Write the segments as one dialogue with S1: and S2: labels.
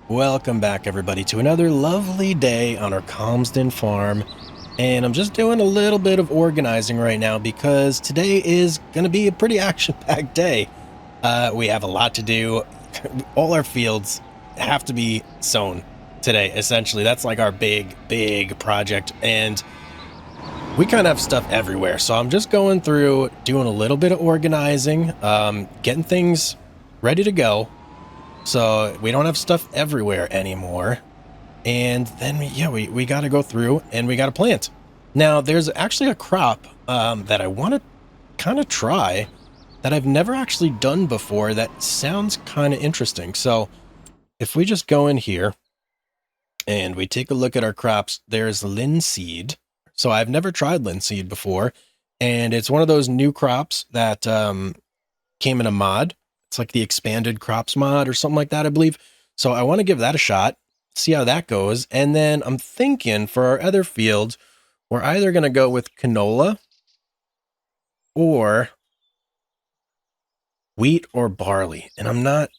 S1: Welcome back, everybody, to another lovely day on our Calmsden Farm. And I'm just doing a little bit of organizing right now because today is going to be a pretty action-packed day. We have a lot to do. All our fields have to be sown today, essentially. That's like our big project. And we kind of have stuff everywhere. So I'm just going through, doing a little bit of organizing, getting things ready to go. So we don't have stuff everywhere anymore. And then, we got to go through and we got to plant. Now, there's actually a crop that I want to kind of try that I've never actually done before that sounds kind of interesting. So if we just go in here and we take a look at our crops, there's linseed. So I've never tried linseed before. And it's one of those new crops that came in a mod. It's like the expanded crops mod or something like that, I believe. So I want to give that a shot, see how that goes. And then I'm thinking for our other fields, we're either going to go with canola or wheat or barley. And I'm not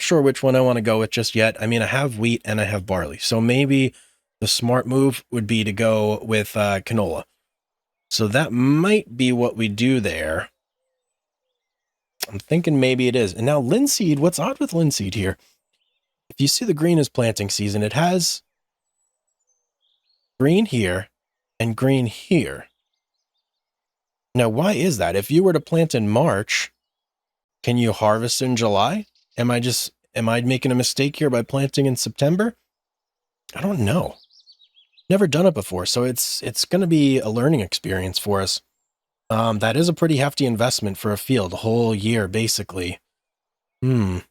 S1: sure which one I want to go with just yet. I mean, I have wheat and I have barley. So maybe the smart move would be to go with canola. So that might be what we do there. I'm thinking maybe it is. And now linseed, what's odd with linseed here? If you see the green is planting season, it has green here and green here. Now, why is that? If you were to plant in March, can you harvest in July? Am I making a mistake here by planting in September? I don't know. Never done it before, so it's going to be a learning experience for us. That is a pretty hefty investment for a field, a whole year, basically. Whereas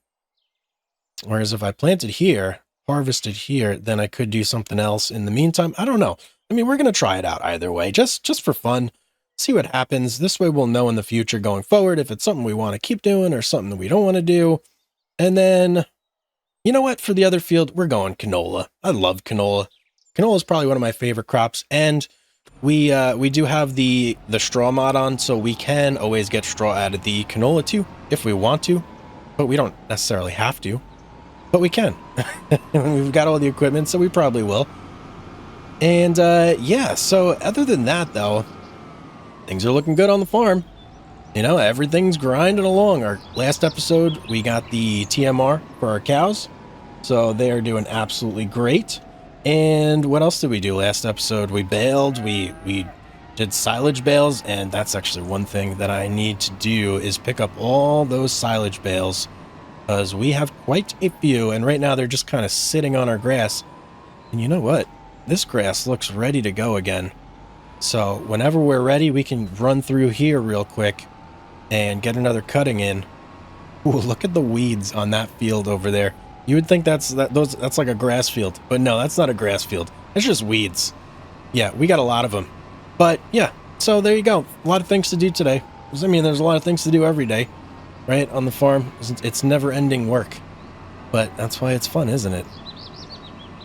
S1: if I planted here, harvested here, then I could do something else in the meantime. I don't know. I mean, we're going to try it out either way, just for fun. See what happens. This way we'll know in the future going forward if it's something we want to keep doing or something that we don't want to do. And then, you know what? For the other field, we're going canola. I love canola. Canola is probably one of my favorite crops, and we do have the straw mod on, so we can always get straw out of the canola too, if we want to, but we don't necessarily have to, but we can. We've got all the equipment, so we probably will. And yeah, so other than that, though, things are looking good on the farm. You know, everything's grinding along. Our last episode, we got the TMR for our cows, so they are doing absolutely great. And what else did we do last episode? We baled, we did silage bales, and that's actually one thing that I need to do is pick up all those silage bales, because we have quite a few, and right now they're just kind of sitting on our grass. And you know what? This grass looks ready to go again. So whenever we're ready, we can run through here real quick and get another cutting in. Ooh, look at the weeds on that field over there. You would think that's like a grass field, but no, that's not a grass field. It's just weeds. Yeah, we got a lot of them. But yeah, so there you go. A lot of things to do today. I mean, there's a lot of things to do every day, right? On the farm, it's never-ending work. But that's why it's fun, isn't it?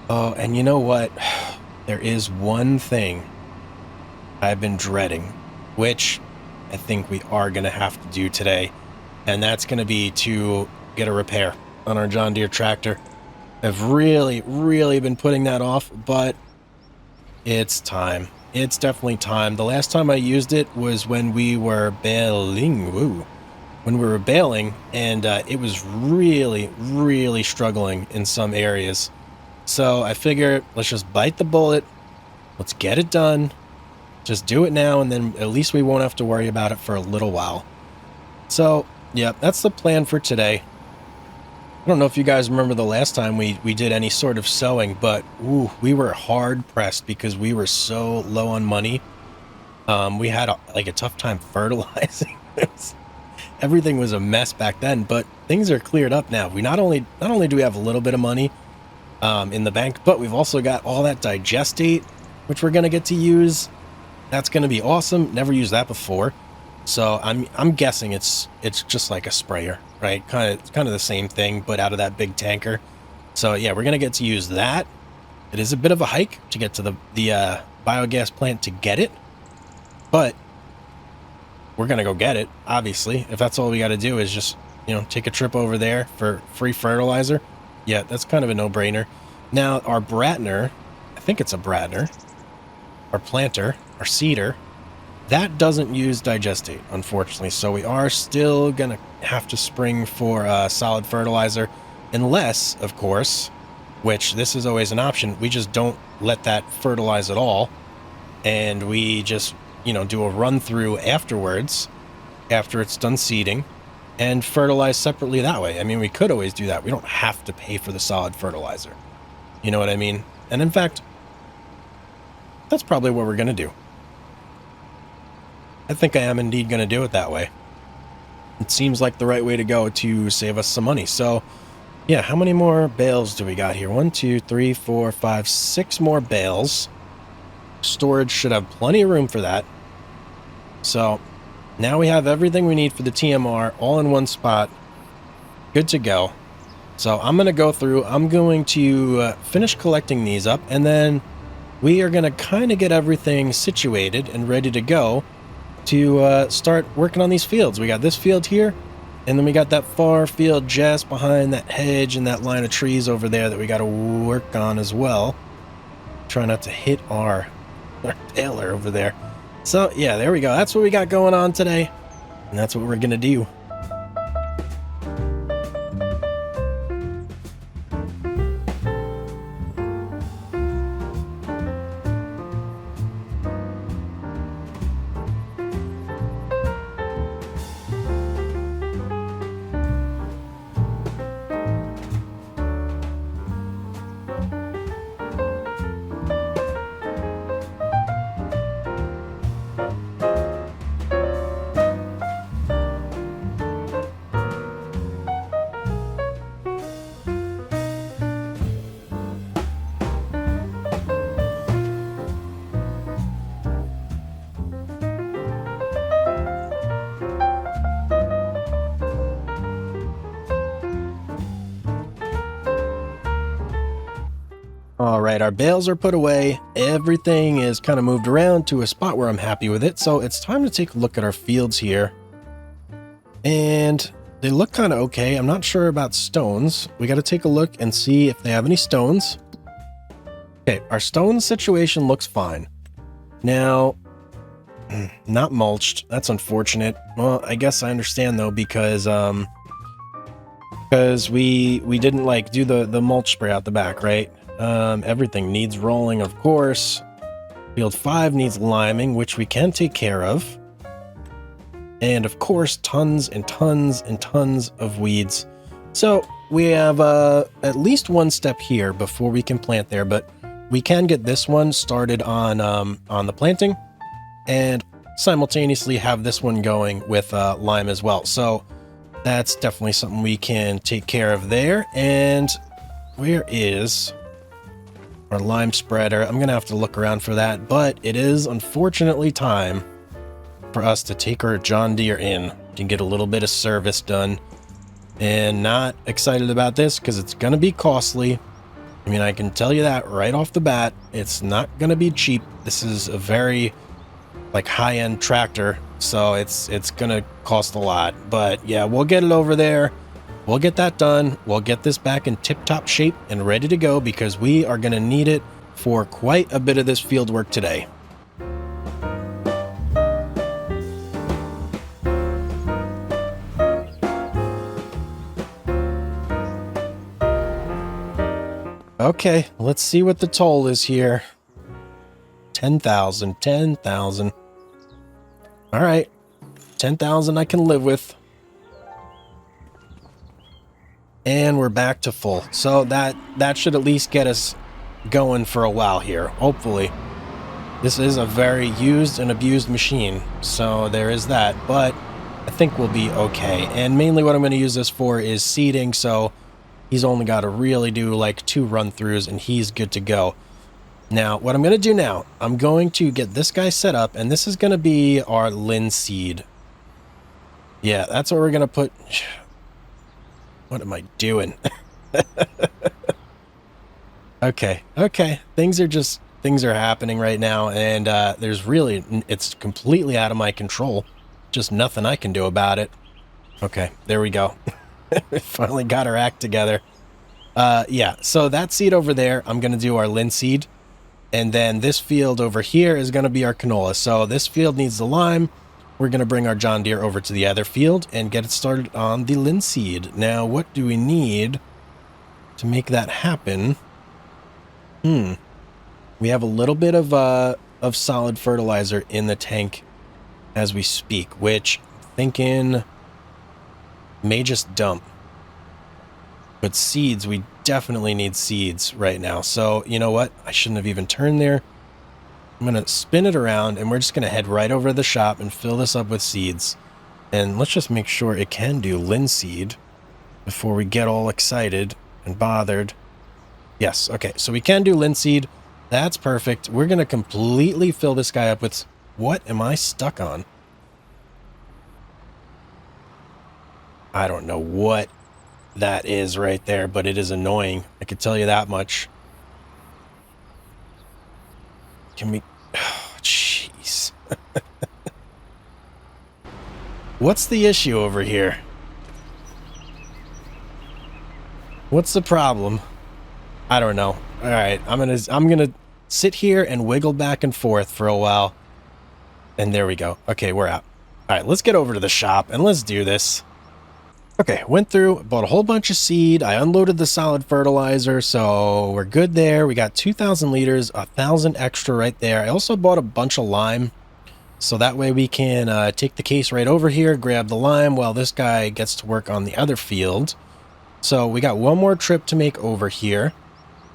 S1: Oh, and you know what? There is one thing I've been dreading, which I think we are going to have to do today, and that's going to be to get a repair on our John Deere tractor. I've really been putting that off, but it's time. It's definitely time. The last time I used it was when we were baling. When we were baling, and it was really struggling in some areas. So I figured, let's just bite the bullet. Let's get it done. Just do it now, and then at least we won't have to worry about it for a little while. So, yeah, that's the plan for today. I don't know if you guys remember the last time we did any sort of sowing, but we were hard pressed because we were so low on money. We had a tough time fertilizing. Everything was a mess back then, but things are cleared up now. We not only do we have a little bit of money in the bank, but we've also got all that Digestate, which we're gonna get to use. That's gonna be awesome. Never used that before. So I'm guessing it's just like a sprayer, right? Kind of the same thing, but out of that big tanker. So yeah, we're gonna get to use that. It is a bit of a hike to get to the biogas plant to get it, but we're gonna go get it. Obviously, if that's all we got to do is just take a trip over there for free fertilizer. Yeah, that's kind of a no-brainer. Now, our Bratner, I think it's a Bratner, our planter, our seeder, that doesn't use Digestate, unfortunately. So we are still going to have to spring for solid fertilizer, unless, of course, which this is always an option, we just don't let that fertilize at all, and we just, you know, do a run-through afterwards, after it's done seeding, and fertilize separately that way. I mean, we could always do that. We don't have to pay for the solid fertilizer. You know what I mean? And in fact, that's probably what we're going to do. I think I am indeed going to do it that way. It seems like the right way to go to save us some money. So, yeah, how many more bales do we got here? 1, 2, 3, 4, 5, 6 more bales. Storage should have plenty of room for that. So, now we have everything we need for the TMR all in one spot. Good to go. So I'm going to go through. I'm going to finish collecting these up, and then we are going to kind of get everything situated and ready to go to start working on these fields. We got this field here, and then we got that far field just behind that hedge and that line of trees over there that we got to work on as well. Try not to hit our baler over there. So, yeah, there we go. That's what we got going on today, and that's what we're going to do. All right, our bales are put away. Everything is kind of moved around to a spot where I'm happy with it. So it's time to take a look at our fields here. And they look kind of okay. I'm not sure about stones. We got to take a look and see if they have any stones. Okay, our stone situation looks fine. Now, not mulched. That's unfortunate. Well, I guess I understand though, because we didn't like do the mulch spray out the back, right? Everything needs rolling, of course. Field 5 needs liming, which we can take care of. And of course, tons and tons and tons of weeds. So we have at least one step here before we can plant there, but we can get this one started on the planting and simultaneously have this one going with lime as well. So that's definitely something we can take care of there. And where is our lime spreader? I'm gonna have to look around for that, but it is unfortunately time for us to take our John Deere in to get a little bit of service done. And not excited about this because it's gonna be costly. I mean, I can tell you that right off the bat. It's not gonna be cheap. This is a very like high-end tractor, so it's gonna cost a lot. But yeah, we'll get it over there. We'll get that done. We'll get this back in tip-top shape and ready to go because we are going to need it for quite a bit of this field work today. Okay, let's see what the toll is here. 10,000, 10,000. All right, 10,000 I can live with. And we're back to full. So that should at least get us going for a while here, hopefully. This is a very used and abused machine, so there is that. But I think we'll be okay. And mainly what I'm going to use this for is seeding, so he's only got to really do like 2 run-throughs and he's good to go. Now, what I'm going to do now, I'm going to get this guy set up, and this is going to be our linseed. Yeah, that's what we're going to put... What am I doing? Okay. Things are happening right now, and it's completely out of my control. Just nothing I can do about it. Okay, there we go. We finally got our act together. Yeah, so that seed over there, I'm going to do our linseed. And then this field over here is going to be our canola. So this field needs the lime. We're going to bring our John Deere over to the other field and get it started on the linseed. Now, what do we need to make that happen? We have a little bit of solid fertilizer in the tank as we speak, which I'm thinking may just dump. But seeds, we definitely need seeds right now. So, you know what? I shouldn't have even turned there. I'm going to spin it around, and we're just going to head right over to the shop and fill this up with seeds. And let's just make sure it can do linseed before we get all excited and bothered. Yes, okay, so we can do linseed. That's perfect. We're going to completely fill this guy up with... What am I stuck on? I don't know what that is right there, but it is annoying. I can tell you that much. Can we... Oh, jeez. What's the issue over here? What's the problem? I don't know. All right, I'm gonna sit here and wiggle back and forth for a while. And there we go. Okay, we're out. All right, let's get over to the shop and let's do this. Okay, went through, bought a whole bunch of seed. I unloaded the solid fertilizer, so we're good there. We got 2,000 liters, 1,000 extra right there. I also bought a bunch of lime, so that way we can take the case right over here, grab the lime while this guy gets to work on the other field. So we got one more trip to make over here,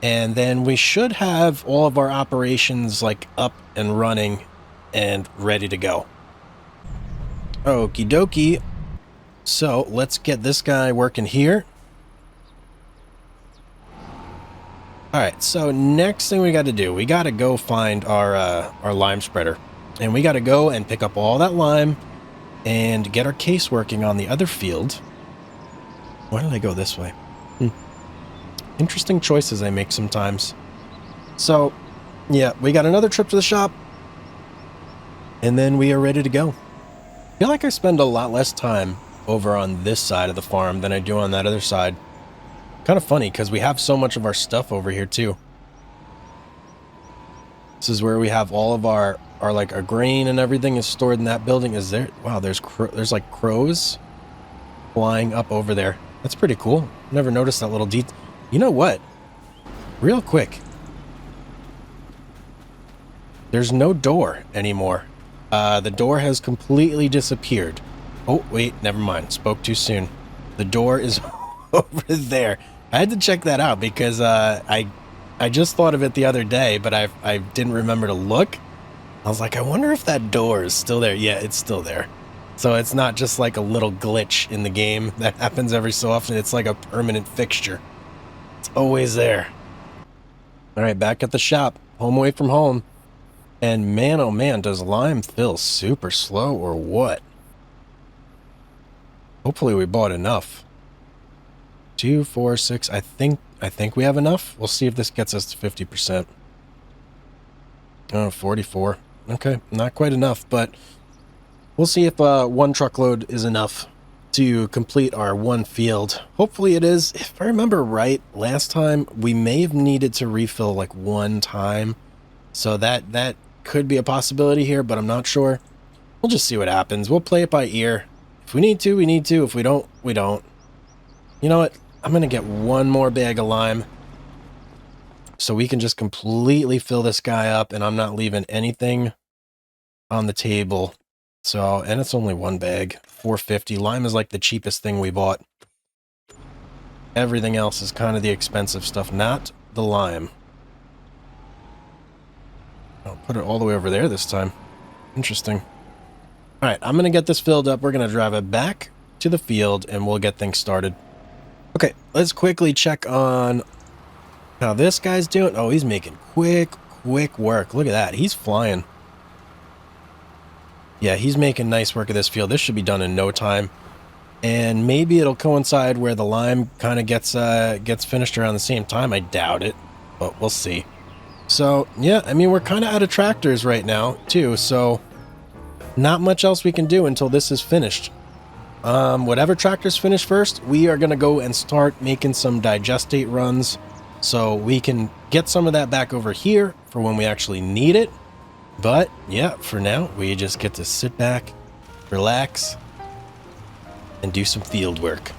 S1: and then we should have all of our operations like up and running and ready to go. Okie dokie. So let's get this guy working here. All right, so next thing we got to do, we got to go find our lime spreader, and we got to go and pick up all that lime and get our case working on the other field. Why did I go this way? Interesting choices I make sometimes. So yeah, we got another trip to the shop, and then we are ready to go. I feel like I spend a lot less time over on this side of the farm than I do on that other side. Kind of funny because we have so much of our stuff over here too. This is where we have all of our like our grain and everything is stored in that building. Is there? Wow, there's like crows flying up over there. That's pretty cool. Never noticed that little detail. You know what? Real quick. There's no door anymore. The door has completely disappeared. Oh, wait, never mind. Spoke too soon. The door is over there. I had to check that out because I just thought of it the other day, but I didn't remember to look. I was like, I wonder if that door is still there. Yeah, it's still there. So it's not just like a little glitch in the game that happens every so often. It's like a permanent fixture. It's always there. All right, back at the shop. Home away from home. And man, oh man, does lime fill super slow or what? Hopefully we bought enough. 2, 4, 6. I think we have enough. We'll see if this gets us to 50%. Oh, 44. Okay, not quite enough, but we'll see if one truckload is enough to complete our one field. Hopefully it is. If I remember right, last time we may have needed to refill like one time. So that could be a possibility here, but I'm not sure. We'll just see what happens. We'll play it by ear. If we need to, we need to. If we don't, we don't. You know what? I'm going to get one more bag of lime so we can just completely fill this guy up, and I'm not leaving anything on the table. So, and it's only one bag, $4.50. Lime is like the cheapest thing we bought. Everything else is kind of the expensive stuff, not the lime. I'll put it all the way over there this time. Interesting. All right, I'm going to get this filled up. We're going to drive it back to the field, and we'll get things started. Okay, let's quickly check on how this guy's doing. Oh, he's making quick work. Look at that. He's flying. Yeah, he's making nice work of this field. This should be done in no time. And maybe it'll coincide where the lime kind of gets finished around the same time. I doubt it, but we'll see. So, yeah, I mean, we're kind of out of tractors right now, too, so not much else we can do until this is finished. Whatever tractors finish first, we are going to go and start making some digestate runs so we can get some of that back over here for when we actually need it. But yeah, for now, we just get to sit back, relax, and do some field work.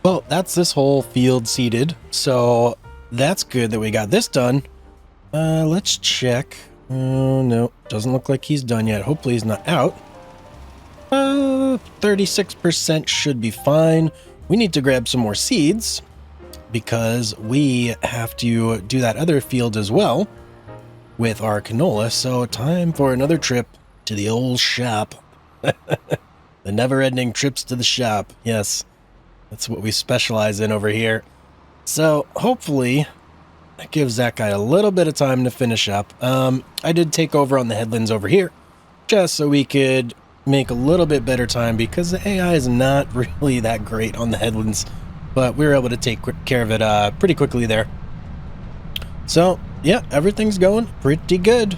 S1: Well, that's this whole field seeded, so that's good that we got this done. Let's check. Oh, no, doesn't look like he's done yet. Hopefully he's not out. 36% should be fine. We need to grab some more seeds because we have to do that other field as well with our canola. So time for another trip to the old shop. The never-ending trips to the shop. Yes. That's what we specialize in over here. So hopefully that gives that guy a little bit of time to finish up. I did take over on the headlands over here just so we could make a little bit better time because the AI is not really that great on the headlands, but we were able to take care of it pretty quickly there. So yeah, everything's going pretty good.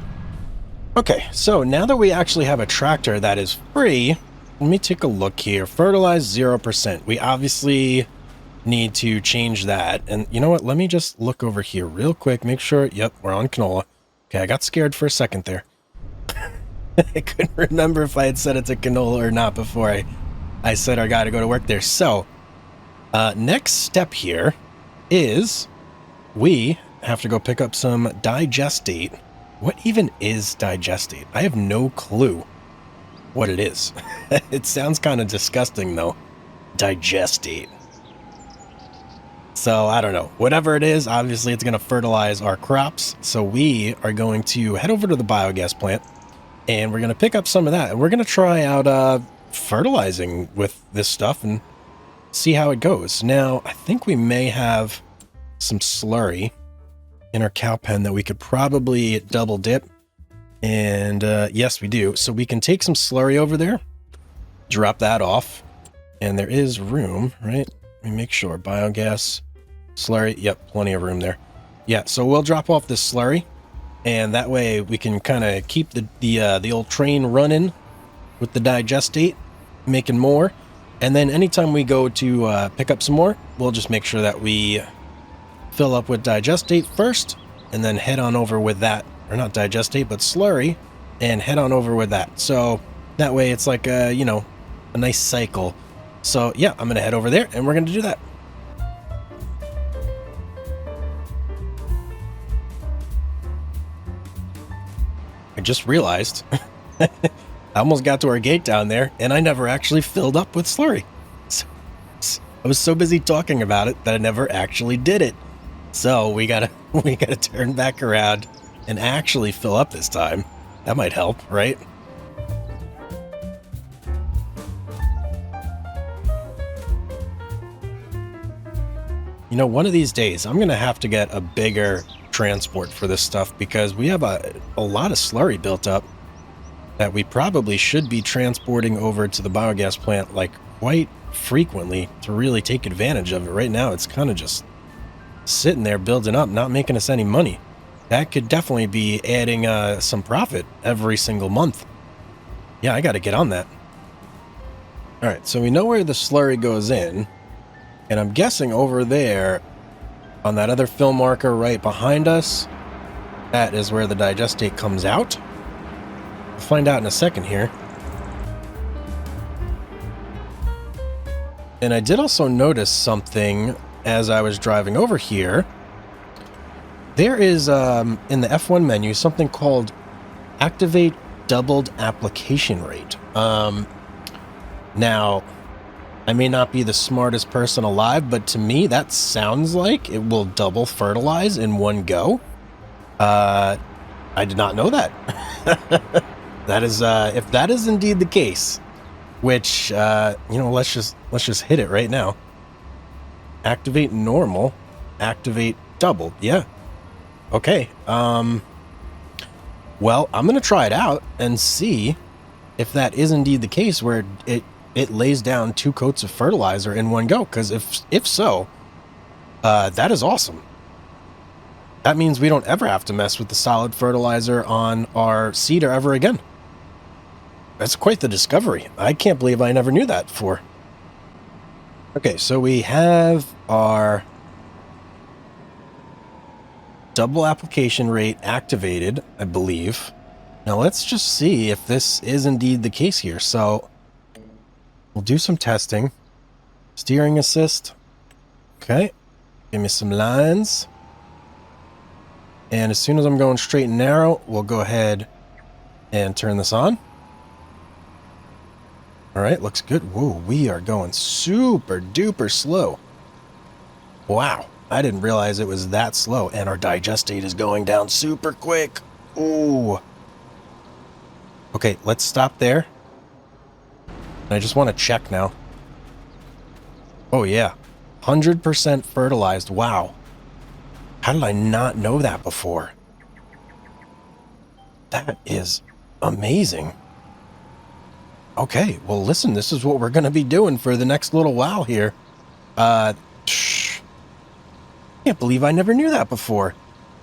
S1: Okay, so now that we actually have a tractor that is free, let me take a look here. Fertilize 0%. We obviously need to change that. And you know what? Let me just look over here real quick. Make sure. Yep, we're on canola. Okay, I got scared for a second there. I couldn't remember if I had said it's a canola or not before I said I got to go to work there. So, next step here is we have to go pick up some digestate. What even is digestate? I have no clue what it is. It sounds kind of disgusting though. Digestate. So I don't know. Whatever it is, obviously it's going to fertilize our crops. So we are going to head over to the biogas plant and we're going to pick up some of that. And we're going to try out fertilizing with this stuff and see how it goes. Now, I think we may have some slurry in our cow pen that we could probably double dip. And yes, we do. So we can take some slurry over there, drop that off, and there is room, right? Let me make sure. Biogas, slurry. Yep, plenty of room there. Yeah, so we'll drop off this slurry, and that way we can kind of keep the old train running with the digestate, making more. And then anytime we go to pick up some more, we'll just make sure that we fill up with digestate first, and then head on over with that. Or not digestate, but slurry, and head on over with that. So that way it's like a, you know, a nice cycle. So yeah, I'm going to head over there and we're going to do that. I just realized I almost got to our gate down there and I never actually filled up with slurry. I was so busy talking about it that I never actually did it. So we gotta turn back around and actually fill up this time. That might help, right? You know, one of these days, I'm going to have to get a bigger transport for this stuff because we have a lot of slurry built up that we probably should be transporting over to the biogas plant like quite frequently to really take advantage of it. Right now, it's kind of just sitting there building up, not making us any money. That could definitely be adding some profit every single month. Yeah, I got to get on that. All right, so we know where the slurry goes in. And I'm guessing over there on that other fill marker right behind us, that is where the digestate comes out. We'll find out in a second here. And I did also notice something as I was driving over here. There is, in the F1 menu, something called Activate Doubled Application Rate. Now, I may not be the smartest person alive, but to me, that sounds like it will double fertilize in one go. I did not know that. That is, if that is indeed the case, which, you know, let's just hit it right now. Activate normal, activate doubled. Yeah. Okay. Well, I'm going to try it out and see if that is indeed the case where it lays down 2 coats of fertilizer in one go. Because if so, that is awesome. That means we don't ever have to mess with the solid fertilizer on our seeder ever again. That's quite the discovery. I can't believe I never knew that before. Okay, so we have our double application rate activated, I believe. Now let's just see if this is indeed the case here. So we'll do some testing. Steering assist. Okay. Give me some lines. And as soon as I'm going straight and narrow, we'll go ahead and turn this on. All right, looks good. Whoa, we are going super duper slow. Wow, I didn't realize it was that slow. And our digestate is going down super quick. Ooh. Okay, let's stop there. I just want to check now. Oh yeah, 100% fertilized. Wow. How did I not know that before? That is amazing. Okay, well listen, this is what we're going to be doing for the next little while here. Can't believe I never knew that before.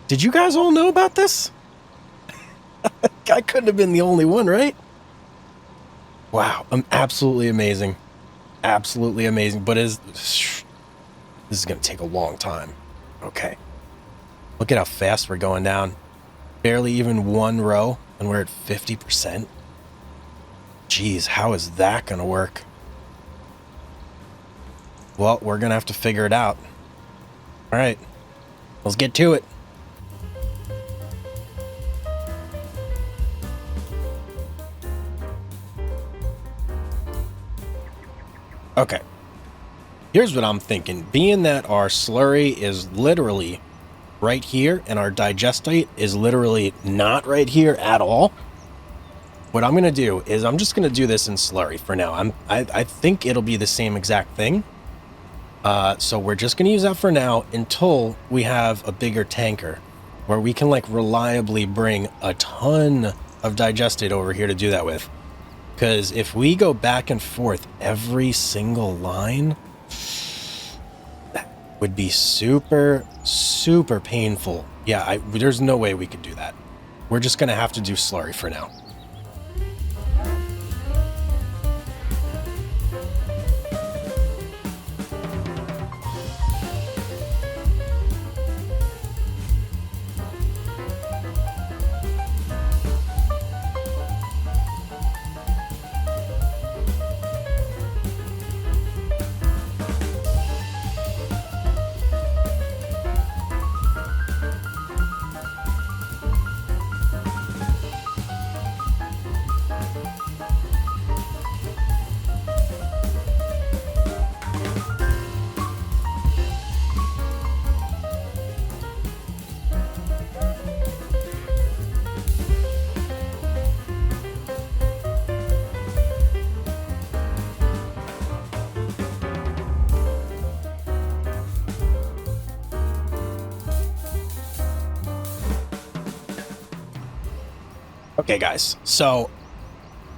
S1: Did you guys all know about this? I couldn't have been the only one, right? Wow, I'm absolutely amazing. Absolutely amazing. But this is going to take a long time. Okay. Look at how fast we're going down. Barely even one row, and we're at 50%. Jeez, how is that going to work? Well, we're going to have to figure it out. All right, let's get to it. Okay, here's what I'm thinking. Being that our slurry is literally right here and our digestate is literally not right here at all, what I'm going to do is I'm just going to do this in slurry for now. I think it'll be the same exact thing. So we're just going to use that for now until we have a bigger tanker where we can like reliably bring a ton of digestate over here to do that with. Because if we go back and forth every single line, that would be super, super painful. Yeah, there's no way we could do that. We're just going to have to do slurry for now. Okay, guys. So,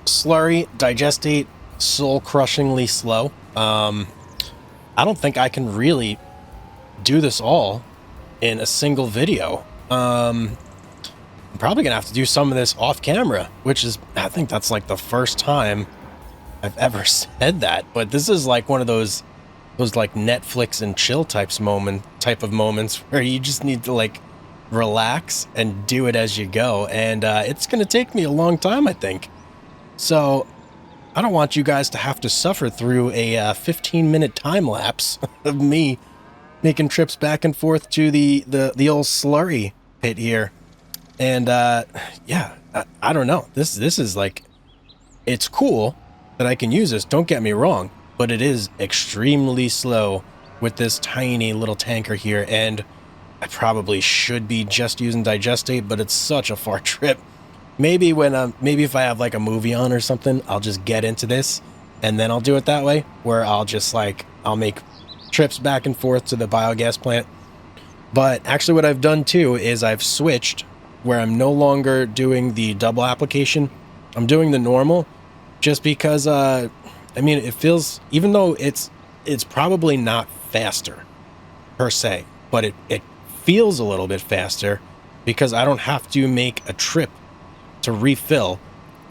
S1: Slurry, Digestate, soul-crushingly slow. I don't think I can really do this all in a single video. I'm probably gonna have to do some of this off camera, which is, I think that's like the first time I've ever said that. But this is like one of those like Netflix and chill type of moments where you just need to like relax and do it as you go. And it's gonna take me a long time, I think. So I don't want you guys to have to suffer through a 15-minute time lapse of me making trips back and forth to the old Slurry pit here. And yeah, I don't know. This is like, it's cool that I can use this, don't get me wrong, but it is extremely slow with this tiny little tanker here. And I probably should be just using Digestate, but it's such a far trip. Maybe when maybe if I have like a movie on or something, I'll just get into this and then I'll do it that way, where I'll just like, I'll make trips back and forth to the biogas plant. But actually what I've done too is I've switched where I'm no longer doing the double application. I'm doing the normal, just because I mean, it feels, even though it's probably not faster per se, but it feels a little bit faster because I don't have to make a trip to refill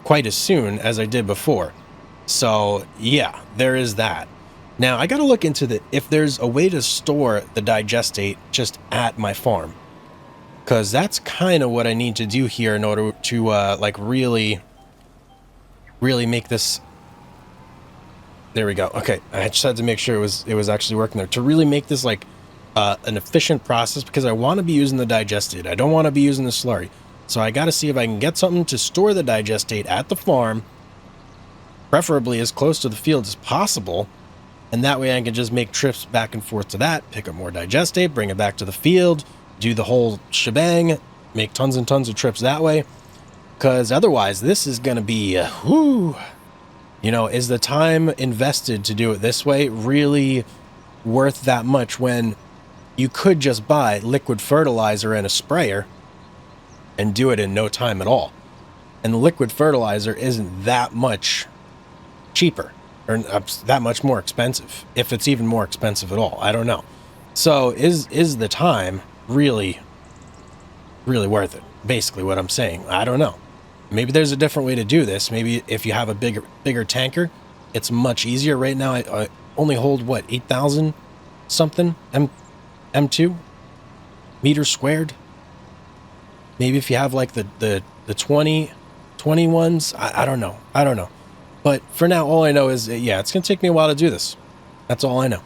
S1: quite as soon as I did before. So yeah, there is that. Now I got to look into if there's a way to store the Digestate just at my farm, because that's kind of what I need to do here in order to like really make this. There we go. Okay, I just had to make sure it was actually working there, to really make this like an efficient process, because I want to be using the Digestate. I don't want to be using the Slurry. So I got to see if I can get something to store the Digestate at the farm, preferably as close to the field as possible. And that way I can just make trips back and forth to that, pick up more Digestate, bring it back to the field, do the whole shebang, make tons and tons of trips that way. Because otherwise this is going to be, whoo, you know, is the time invested to do it this way really worth that much when you could just buy liquid fertilizer and a sprayer and do it in no time at all? And the liquid fertilizer isn't that much cheaper or that much more expensive, if it's even more expensive at all. I don't know. So is the time really worth it? Basically what I'm saying. I don't know. Maybe there's a different way to do this. Maybe if you have a bigger tanker, it's much easier. Right now I only hold what, 8,000 something M2 meters squared. Maybe if you have like the 20 ones, I don't know. But for now, all I know is, yeah, it's going to take me a while to do this. That's all I know.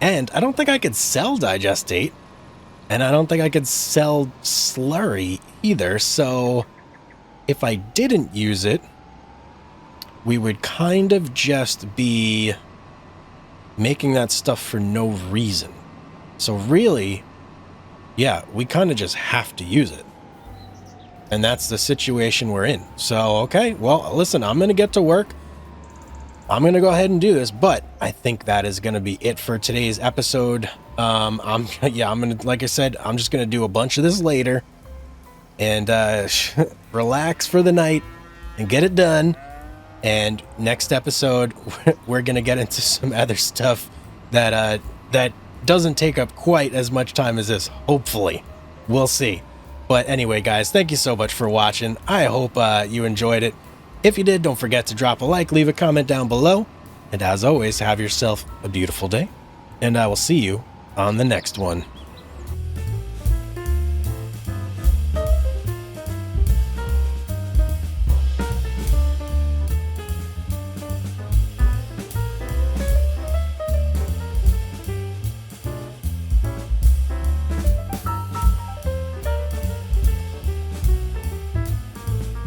S1: And I don't think I could sell Digestate. And I don't think I could sell Slurry either. So if I didn't use it, we would kind of just be making that stuff for no reason. So really, yeah, we kind of just have to use it. And that's the situation we're in. So, okay, well, listen, I'm going to get to work. I'm going to go ahead and do this, but I think that is going to be it for today's episode. I'm going to, like I said, I'm just going to do a bunch of this later and relax for the night and get it done. And next episode, we're going to get into some other stuff that doesn't take up quite as much time as this. Hopefully, we'll see. But anyway, guys, thank you so much for watching. I hope you enjoyed it. If you did, don't forget to drop a like, leave a comment down below. And as always, have yourself a beautiful day. And I will see you on the next one.